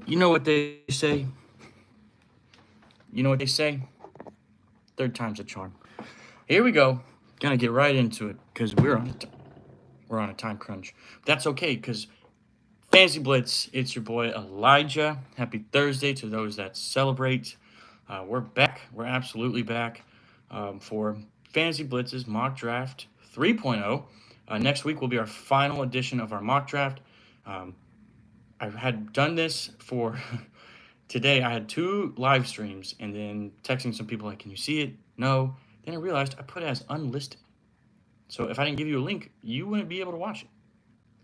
You know what they say? You know what they say? Third time's a charm. Here we go. Gonna get right into it because we're on a time crunch. That's okay because Fantasy Blitz. It's your boy Elijah. Happy Thursday to those that celebrate. We're back. We're absolutely back for Fantasy Blitz's mock draft 3.0. Next week will be our final edition of our mock draft. Um, I had done this for today. I had two live streams and then texting some people like, "Can you see it?" No. Then I realized I put it as unlisted. So if I didn't give you a link, you wouldn't be able to watch it.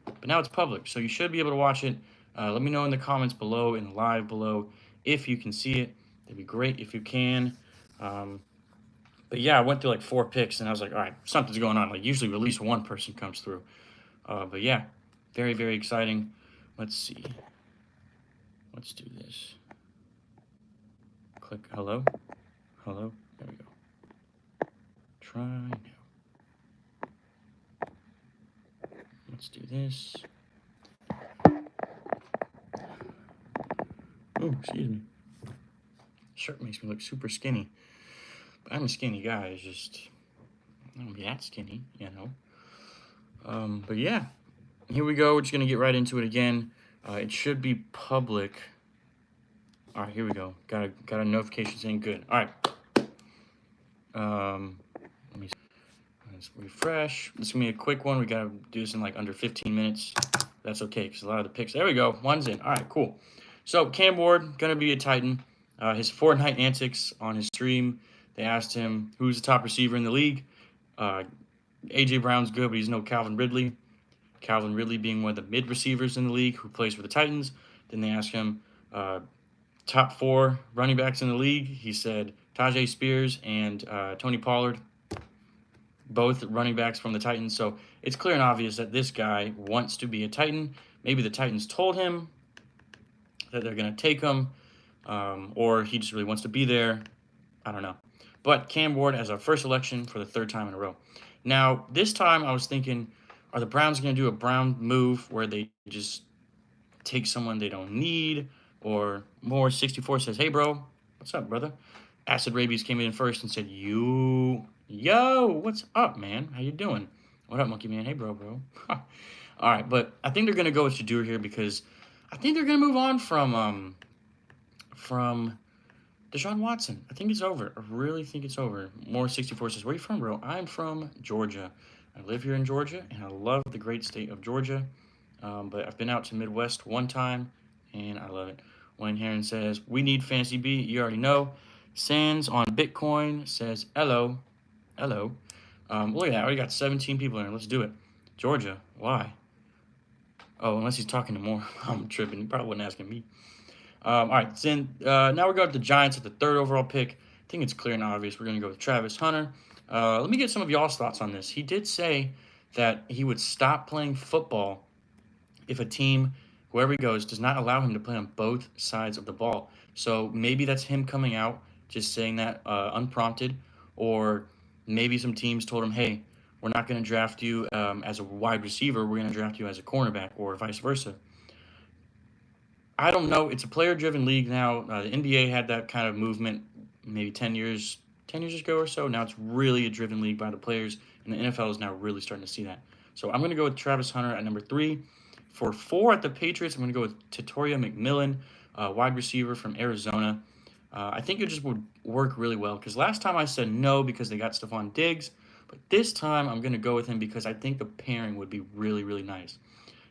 But now it's public, so you should be able to watch it. Let me know in the comments below, in the live below, if you can see it. It'd be great if you can. Um, but yeah, I went through like four picks, and I was like, all right, something's going on. Like usually, at least one person comes through. But yeah, very very exciting. Let's see. Let's do this. Click hello, hello. There we go. Try now. Let's do this. Oh, excuse me. Shirt makes me look super skinny. But I'm a skinny guy. It's just I don't be that skinny, you know. But yeah, here we go. We're just gonna get right into it again. It should be public. All right, here we go. Got a notification saying good. All right. Let me let's refresh. This is gonna be a quick one. We gotta do this in like under 15 minutes. That's okay because a lot of the picks. There we go. One's in. All right, cool. So Cam Ward gonna be a Titan. His Fortnite antics on his stream. They asked him who's the top receiver in the league. AJ Brown's good, but he's no Calvin Ridley. Calvin Ridley being one of the mid receivers in the league who plays for the Titans. Then they asked him top four running backs in the league. He said Tajay Spears and Tony Pollard, both running backs from the Titans. So it's clear and obvious that this guy wants to be a Titan. Maybe the Titans told him that they're going to take him, or he just really wants to be there. I don't know. But Cam Ward as our first selection for the third time in a row. Now, this time I was thinking, are the Browns going to do a Brown move where they just take someone they don't need? Or more 64 says, hey, bro, what's up, brother? Acid Rabies came in first and said, yo, what's up, man? How you doing? What up, Monkey Man? Hey, bro. All right, but I think they're going to go with Shadur here because I think they're going to move on from Deshaun Watson. I think it's over. I really think it's over. More 64 says, where are you from, bro? I'm from Georgia. I live here in Georgia, and I love the great state of Georgia. But I've been out to Midwest one time, and I love it. Wayne Heron says, we need Fantasy B. You already know. Sands on Bitcoin says, hello. Hello. Look at that. I already got 17 people in here. Let's do it. Georgia. Why? Oh, unless he's talking to more. I'm tripping. He probably wasn't asking me. All right, then now we're going to the Giants at the third overall pick. I think it's clear and obvious. We're going to go with Travis Hunter. Let me get some of y'all's thoughts on this. He did say that he would stop playing football if a team, whoever he goes, does not allow him to play on both sides of the ball. So maybe that's him coming out, just saying that unprompted, or maybe some teams told him, hey, we're not going to draft you as a wide receiver. We're going to draft you as a cornerback, or vice versa. I don't know. It's a player-driven league now. The NBA had that kind of movement maybe 10 years ago or so. Now it's really a driven league by the players, and the NFL is now really starting to see that. So I'm going to go with Travis Hunter at number 3. For 4 at the Patriots, I'm going to go with Tatoria McMillan, wide receiver from Arizona. I think it just would work really well because last time I said no because they got Stephon Diggs, but this time I'm going to go with him because I think the pairing would be really, really nice.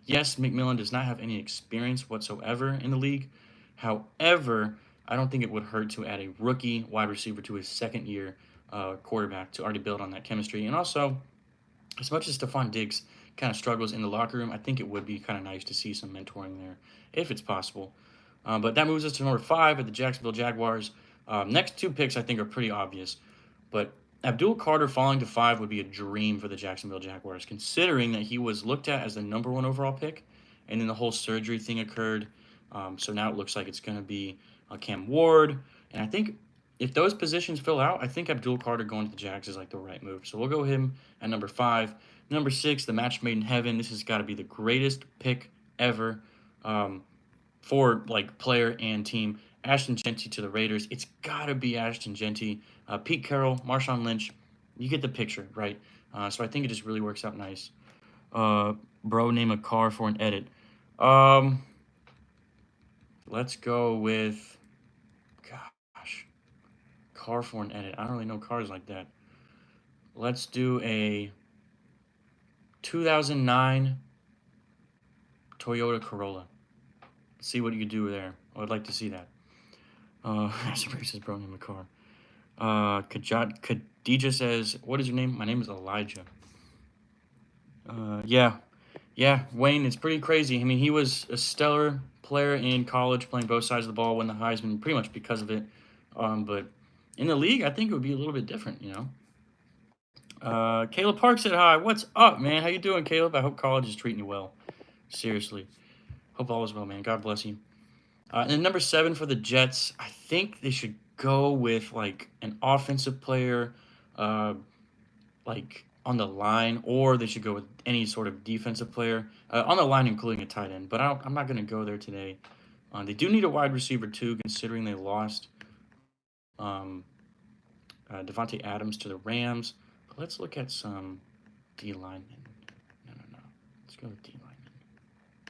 Yes, McMillan does not have any experience whatsoever in the league. However, I don't think it would hurt to add a rookie wide receiver to his second year quarterback to already build on that chemistry. And also, as much as Stephon Diggs kind of struggles in the locker room, I think it would be kind of nice to see some mentoring there if it's possible. But that moves us to number 5 at the Jacksonville Jaguars. Next 2 picks I think are pretty obvious. But Abdul Carter falling to 5 would be a dream for the Jacksonville Jaguars, considering that he was looked at as the number 1 overall pick, and then the whole surgery thing occurred. So now it looks like it's going to be Cam Ward. And I think if those positions fill out, I think Abdul Carter going to the Jags is like the right move. So we'll go with him at number 5. Number 6, the match made in heaven. This has got to be the greatest pick ever. for like player and team. Ashton Genty to the Raiders. It's gotta be Ashton Genty. Pete Carroll, Marshawn Lynch. You get the picture, right? So I think it just really works out nice. Bro, name a car for an edit. Um, let's go with, gosh, car for an edit. I don't really know cars like that. Let's do a 2009 Toyota Corolla. See what you can do there. I would like to see that. Says bro, name a car. Khadija says, what is your name? My name is Elijah. Yeah, Wayne, it's pretty crazy. I mean, he was a stellar player in college, playing both sides of the ball, won the Heisman pretty much because of it. But in the league, I think it would be a little bit different, you know. Caleb Park said hi. What's up, man? How you doing, Caleb? I hope college is treating you well. Seriously. Hope all is well, man. God bless you. And then number 7 for the Jets, I think they should go with like an offensive player, uh, like on the line, or they should go with any sort of defensive player on the line, including a tight end. But I'm not going to go there today. They do need a wide receiver too, considering they lost um, Devontae Adams to the Rams. But let's look at some D linemen. No. Let's go with D linemen.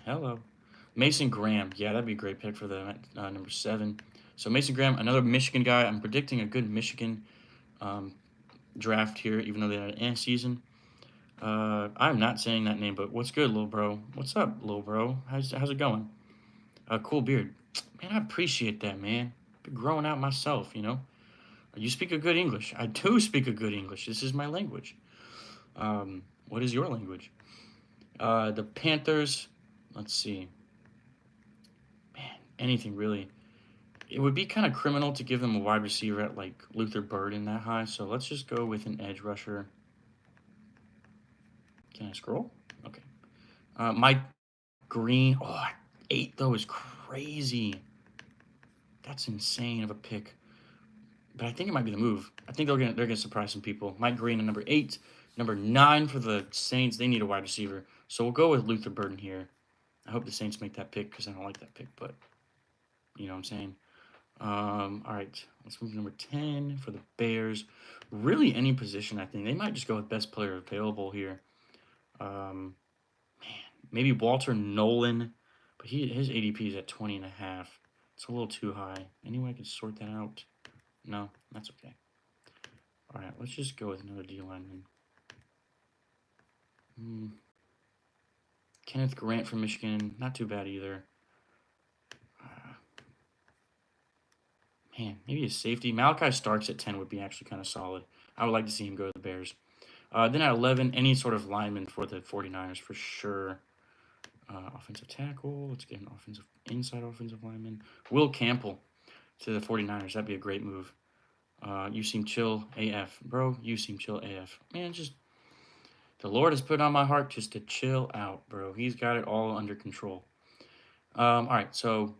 Hello. Mason Graham. Yeah, that'd be a great pick for the number 7. So Mason Graham, another Michigan guy. I'm predicting a good Michigan draft here, even though they had an season. I'm not saying that name, but what's good, little bro? What's up, little bro? How's it going? Cool beard. Man, I appreciate that, man. Been growing out myself, you know. You speak a good English. I do speak a good English. This is my language. What is your language? The Panthers. Let's see. Man, anything really. It would be kind of criminal to give them a wide receiver at like Luther Burden that high. So let's just go with an edge rusher. Can I scroll? Okay. Mike Green. Oh, 8 though is crazy. That's insane of a pick. But I think it might be the move. I think they're gonna surprise some people. Mike Green at number 8. Number 9 for the Saints. They need a wide receiver. So we'll go with Luther Burden here. I hope the Saints make that pick because I don't like that pick, but you know what I'm saying. All right, let's move to number 10 for the Bears. Really, any position, I think. They might just go with best player available here. Man, maybe Walter Nolan, but his ADP is at 20.5. It's a little too high. Any way I could sort that out? No, that's okay. All right, let's just go with another D lineman. Kenneth Grant from Michigan, not too bad either. Man, maybe a safety. Malachi Starks at 10 would be actually kind of solid. I would like to see him go to the Bears. Then at 11, any sort of lineman for the 49ers for sure. Offensive tackle. Let's get an inside offensive lineman. Will Campbell to the 49ers. That'd be a great move. You seem chill AF. Bro, you seem chill AF. Man, just the Lord has put on my heart just to chill out, bro. He's got it all under control. All right, so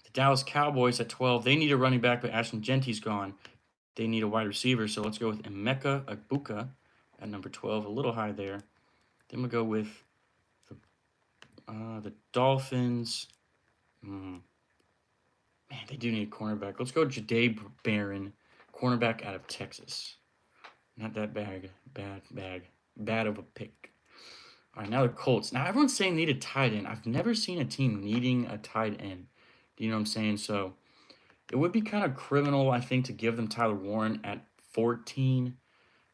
the Dallas Cowboys at 12. They need a running back, but Ashton Genty's gone. They need a wide receiver, so let's go with Emeka Egbuka at number 12. A little high there. Then we'll go with the Dolphins. Man, they do need a cornerback. Let's go Jahdae Barron, cornerback out of Texas. Not that bad of a pick. All right, now the Colts. Now everyone's saying need a tight end. I've never seen a team needing a tight end. Do you know what I'm saying? So it would be kind of criminal, I think, to give them Tyler Warren at 14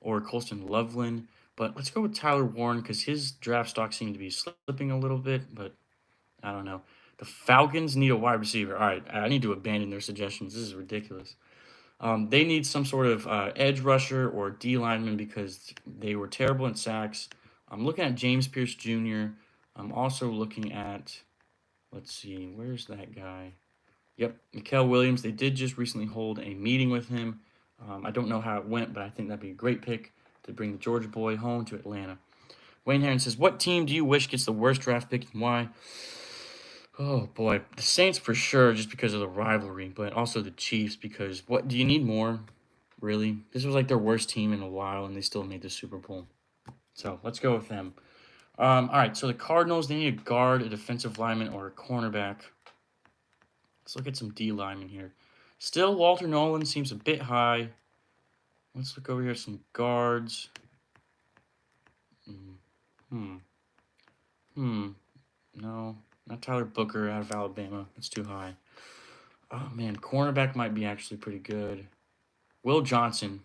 or Colston Loveland. But let's go with Tyler Warren because his draft stock seemed to be slipping a little bit, but I don't know. The Falcons need a wide receiver. All right, I need to abandon their suggestions. This is ridiculous. They need some sort of edge rusher or D lineman because they were terrible in sacks. I'm looking at James Pierce Jr. I'm also looking at, let's see, where's that guy? Yep, Mikael Williams. They did just recently hold a meeting with him. I don't know how it went, but I think that'd be a great pick to bring the Georgia boy home to Atlanta. Wayne Heron says, what team do you wish gets the worst draft pick and why? Oh, boy. The Saints for sure, just because of the rivalry, but also the Chiefs because what do you need more? Really? This was like their worst team in a while, and they still made the Super Bowl. So let's go with them. All right, so the Cardinals, they need a guard, a defensive lineman, or a cornerback. Let's look at some D linemen here. Still, Walter Nolan seems a bit high. Let's look over here at some guards. Hmm. Hmm. No, not Tyler Booker out of Alabama. That's too high. Oh man, cornerback might be actually pretty good. Will Johnson.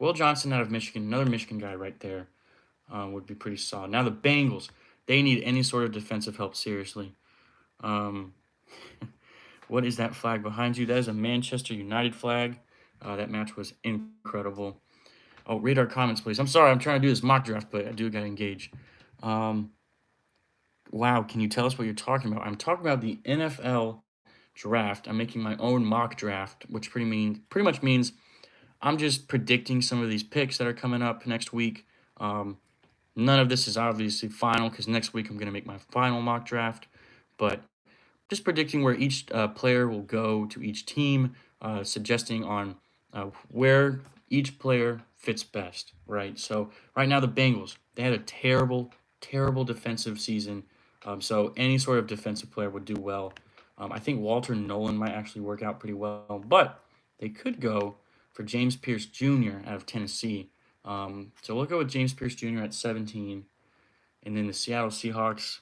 Will Johnson out of Michigan, another Michigan guy right there, would be pretty solid. Now the Bengals, they need any sort of defensive help, seriously. Um, what is that flag behind you? That is a Manchester United flag. That match was incredible. Oh, read our comments, please. I'm sorry, I'm trying to do this mock draft, but I do got to engage. Um, wow, can you tell us what you're talking about? I'm talking about the NFL draft. I'm making my own mock draft, which pretty much means I'm just predicting some of these picks that are coming up next week. None of this is obviously final because next week I'm going to make my final mock draft, but just predicting where each player will go to each team, suggesting on where each player fits best, right? So right now the Bengals, they had a terrible, terrible defensive season. So any sort of defensive player would do well. I think Walter Nolan might actually work out pretty well, but they could go for James Pierce Jr. out of Tennessee. So we'll go with James Pierce Jr. at 17. And then the Seattle Seahawks,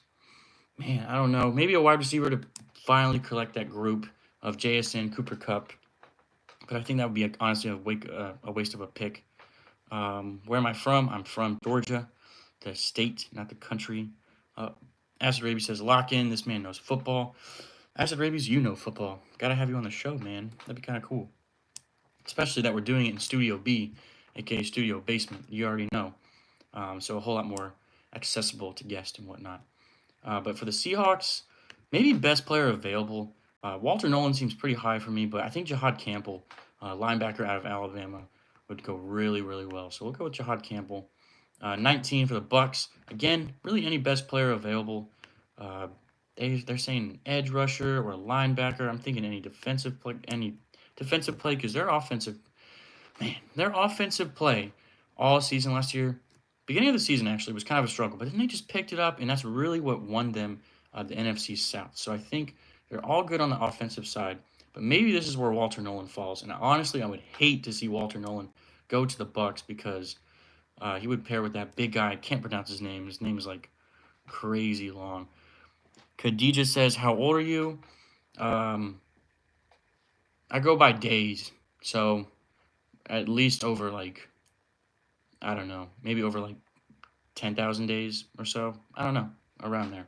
man, I don't know. Maybe a wide receiver to finally collect that group of JSN, Cooper Cup. But I think that would be, honestly, a waste of a pick. Where am I from? I'm from Georgia, the state, not the country. Acid Rabies says, lock in. This man knows football. Acid Rabies, you know football. Gotta have you on the show, man. That'd be kind of cool. Especially that we're doing it in Studio B, aka Studio Basement. You already know. So a whole lot more accessible to guests and whatnot. But for the Seahawks, maybe best player available. Walter Nolan seems pretty high for me, but I think Jahad Campbell, linebacker out of Alabama, would go really, really well. So we'll go with Jahad Campbell. 19 for the Bucks. Again, really any best player available. They're saying edge rusher or linebacker. I'm thinking any defensive play because their offensive play all season last year, beginning of the season actually, was kind of a struggle, but then they just picked it up, and that's really what won them the NFC South. So I think they're all good on the offensive side, but maybe this is where Walter Nolan falls. And honestly, I would hate to see Walter Nolan go to the Bucks because he would pair with that big guy. I can't pronounce his name. His name is like crazy long. Khadija says, how old are you? I go by days, so at least over like, I don't know, maybe over like 10,000 days or so. I don't know, around there.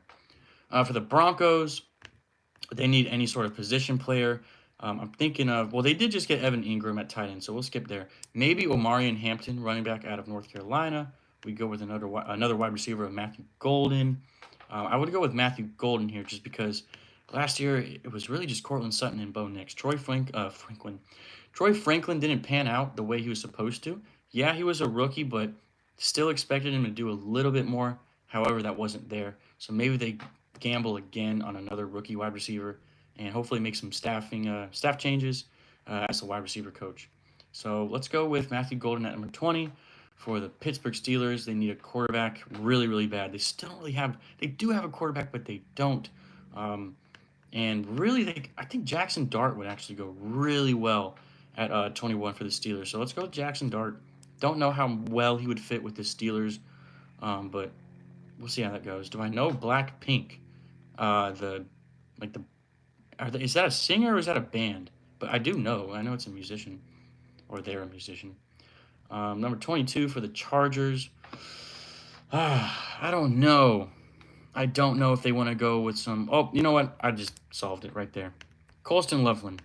For the Broncos, they need any sort of position player. I'm thinking of, well, they did just get Evan Ingram at tight end, so we'll skip there. Maybe Omarion Hampton, running back out of North Carolina. We go with another wide receiver of Matthew Golden. I would go with Matthew Golden here just because last year it was really just Cortland Sutton and Bo Nix. Troy Franklin didn't pan out the way he was supposed to. Yeah, he was a rookie, but still expected him to do a little bit more. However, that wasn't there. So maybe they gamble again on another rookie wide receiver and hopefully make some staff changes as a wide receiver coach. So let's go with Matthew Golden at number 20. For the Pittsburgh Steelers, they need a quarterback really, really bad. They still don't really have – they do have a quarterback, but they don't. And really, I think Jackson Dart would actually go really well at 21 for the Steelers. So let's go with Jackson Dart. Don't know how well he would fit with the Steelers, but we'll see how that goes. Do I know Blackpink? Is that a singer or is that a band? But I do know. I know it's a musician, or they're a musician. Number 22 for the Chargers. I don't know. I don't know if they want to go with some... Oh, you know what? I just solved it right there. Colston Loveland,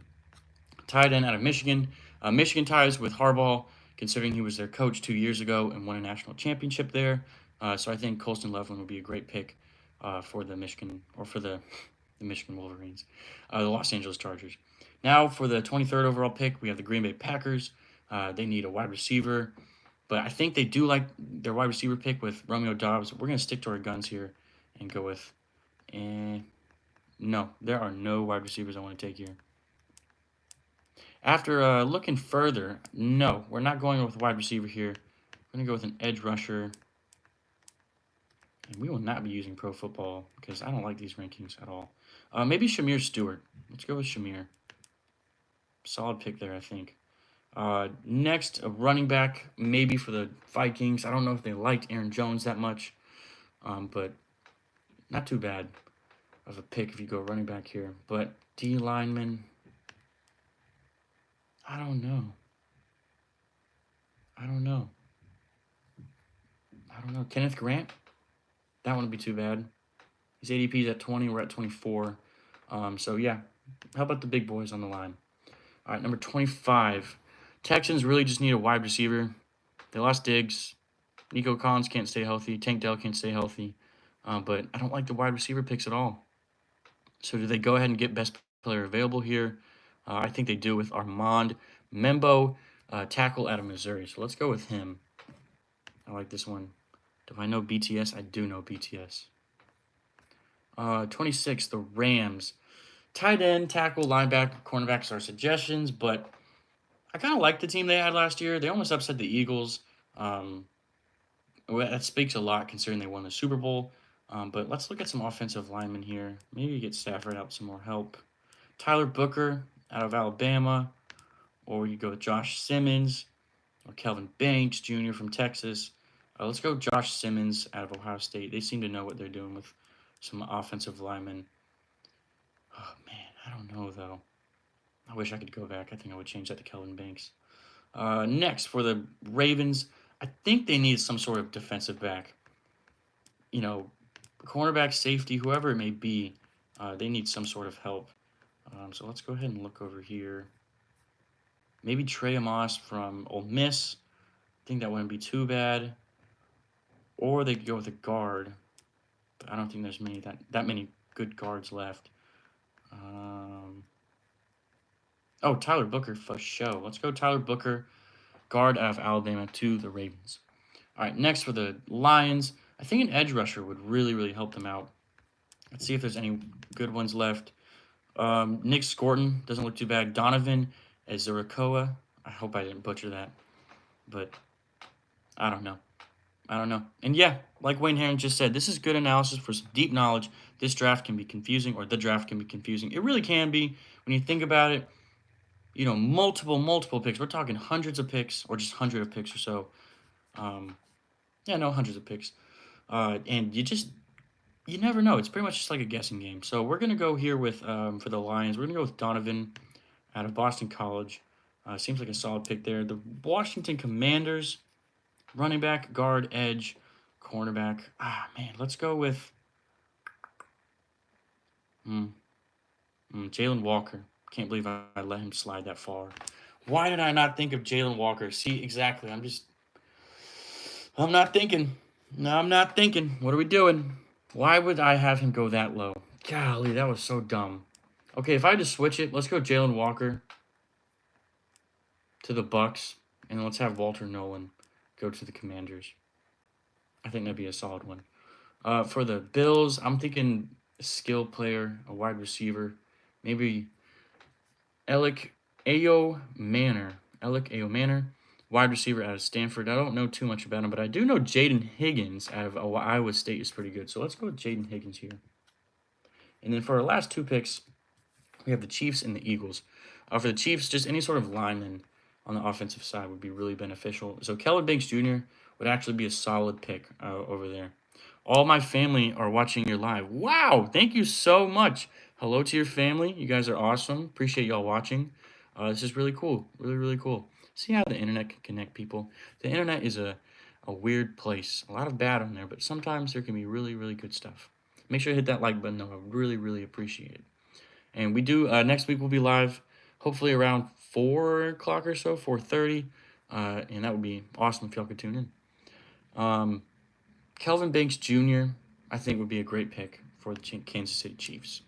tight end out of Michigan. Michigan ties with Harbaugh, considering he was their coach 2 years ago and won a national championship there. So I think Colston Loveland would be a great pick for the Michigan Wolverines, the Los Angeles Chargers. Now for the 23rd overall pick, we have the Green Bay Packers. They need a wide receiver, but I think they do like their wide receiver pick with Romeo Doubs. We're going to stick to our guns here and go with... no, there are no wide receivers I want to take here. After looking further, no, we're not going with a wide receiver here. We're going to go with an edge rusher. And we will not be using Pro Football because I don't like these rankings at all. Maybe Shamir Stewart. Let's go with Shamir. Solid pick there, I think. Next, a running back, maybe for the Vikings. I don't know if they liked Aaron Jones that much, but not too bad of a pick if you go running back here. But D lineman, I don't know. I don't know. I don't know. Kenneth Grant, that wouldn't be too bad. His ADP is at 20. We're at 24. So yeah, how about the big boys on the line? All right, number 25. Texans really just need a wide receiver. They lost Diggs. Nico Collins can't stay healthy. Tank Dell can't stay healthy. But I don't like the wide receiver picks at all. So do they go ahead and get best player available here? I think they do with Armand Membo, tackle out of Missouri. So let's go with him. I like this one. Do I know BTS? I do know BTS. 26, the Rams. Tight end, tackle, linebacker, cornerbacks are suggestions, but I kind of like the team they had last year. They almost upset the Eagles. That speaks a lot considering they won the Super Bowl. But let's look at some offensive linemen here. Maybe get Stafford out some more help. Tyler Booker out of Alabama, or you go with Josh Simmons or Kelvin Banks Jr. from Texas. Let's go Josh Simmons out of Ohio State. They seem to know what they're doing with some offensive linemen. Oh, man, I don't know, though. I wish I could go back. I think I would change that to Kelvin Banks. Next, for the Ravens, I think they need some sort of defensive back. You know, cornerback, safety, whoever it may be, they need some sort of help. So let's go ahead and look over here. Maybe Trey Amos from Ole Miss. I think that wouldn't be too bad. Or they could go with a guard. But I don't think there's that many good guards left. Oh, Tyler Booker for show. Let's go Tyler Booker, guard out of Alabama to the Ravens. All right, next for the Lions. I think an edge rusher would really, really help them out. Let's see if there's any good ones left. Nick Scorton doesn't look too bad. Donovan Ezurakoa. I hope I didn't butcher that. But I don't know. And yeah, like Wayne Herron just said, this is good analysis for some deep knowledge. This draft can be confusing, or the draft can be confusing. It really can be when you think about it. You know, multiple picks. We're talking hundreds of picks, or just hundred of picks or so. Hundreds of picks. And you never know. It's pretty much just like a guessing game. So we're gonna go here with for the Lions. We're gonna go with Donovan out of Boston College. Seems like a solid pick there. The Washington Commanders, running back, guard, edge, cornerback. Let's go with Jalen Walker. Can't believe I let him slide that far. Why did I not think of Jalen Walker? See, exactly. I'm not thinking. No, I'm not thinking. What are we doing? Why would I have him go that low? Golly, that was so dumb. Okay, if I had to switch it, let's go Jalen Walker to the Bucks, and let's have Walter Nolan go to the Commanders. I think that'd be a solid one. For the Bills, I'm thinking a skill player, a wide receiver, maybe Alec Ayo Manor, wide receiver out of Stanford. I don't know too much about him, but I do know Jaden Higgins out of Iowa State is pretty good. So let's go with Jaden Higgins here. And then for our last two picks, we have the Chiefs and the Eagles. For the Chiefs, just any sort of lineman on the offensive side would be really beneficial. So Kelvin Banks Jr. would actually be a solid pick over there. All my family are watching your live. Wow, thank you so much. Hello to your family. You guys are awesome. Appreciate y'all watching. This is really cool. Really, really cool. See how the internet can connect people. The internet is a weird place. A lot of bad on there, but sometimes there can be really, really good stuff. Make sure to hit that like button, though. I would really, really appreciate it. And we do, next week we'll be live, hopefully around 4 o'clock or so, 4:30. And that would be awesome if y'all could tune in. Kelvin Banks Jr., I think, would be a great pick for the Kansas City Chiefs.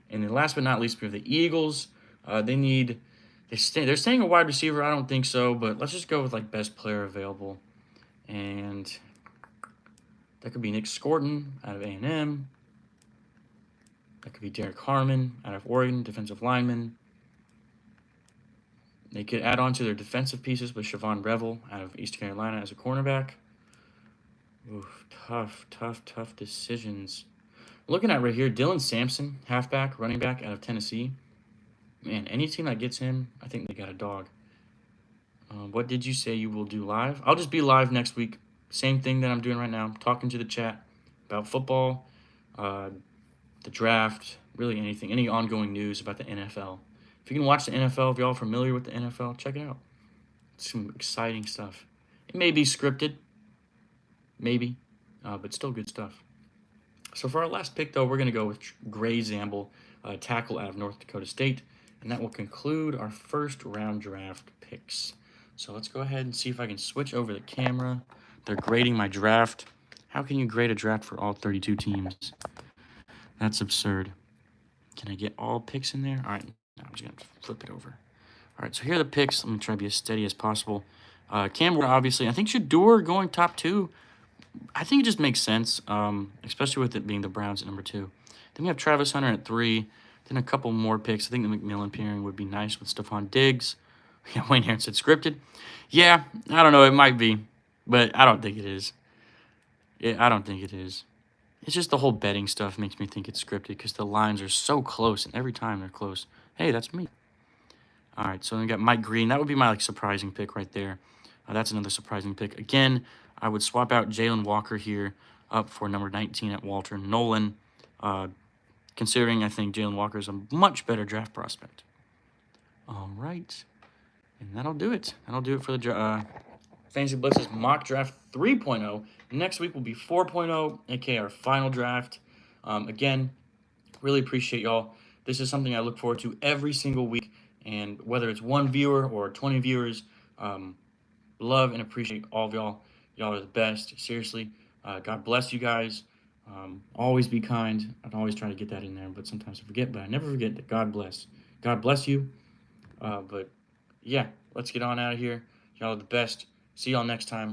And then last but not least, we have the Eagles. They're saying a wide receiver. I don't think so, but let's just go with like best player available. And that could be Nick Scorton out of A&M. That could be Derek Harmon out of Oregon, defensive lineman. They could add on to their defensive pieces with Siobhan Revel out of East Carolina as a cornerback. Oof, tough decisions. Looking at right here, Dylan Sampson, halfback, running back out of Tennessee. Man, any team that gets him, I think they got a dog. What did you say you will do live? I'll just be live next week. Same thing that I'm doing right now, talking to the chat about football, uh, the draft, really anything, any ongoing news about the NFL. If you can watch the NFL, if y'all are familiar with the NFL, check it out. It's some exciting stuff. It may be scripted, maybe, but still good stuff. So for our last pick, though, we're going to go with Gray Zamble, tackle out of North Dakota State, and that will conclude our first round draft picks. So let's go ahead and see if I can switch over the camera. They're grading my draft. How can you grade a draft for all 32 teams? That's absurd. Can I get all picks in there? All right, now I'm just going to flip it over. All right, so here are the picks. Let me try to be as steady as possible. Cam Ward, obviously. I think Shador going top 2. I think it just makes sense, especially with it being the Browns at number 2. Then we have Travis Hunter at 3. Then a couple more picks. I think the McMillan pairing would be nice with Stephon Diggs. Yeah, Wayne Aaron said scripted. Yeah, I don't know. It might be, but I don't think it is. Yeah, I don't think it is. It's just the whole betting stuff makes me think it's scripted because the lines are so close, and every time they're close. Hey, that's me. All right, so then we got Mike Green. That would be my surprising pick right there. That's another surprising pick. Again, I would swap out Jalen Walker here up for number 19 at Walter Nolan, considering I think Jalen Walker is a much better draft prospect. All right, and that'll do it. That'll do it for the Fantasy Blitz's mock draft 3.0. Next week will be 4.0, aka our final draft. Again, really appreciate y'all. This is something I look forward to every single week, and whether it's 1 viewer or 20 viewers, love and appreciate all of y'all. Y'all are the best. Seriously. God bless you guys. Always be kind. I'd always try to get that in there, but sometimes I forget. But I never forget that God bless. God bless you. But yeah, let's get on out of here. Y'all are the best. See y'all next time.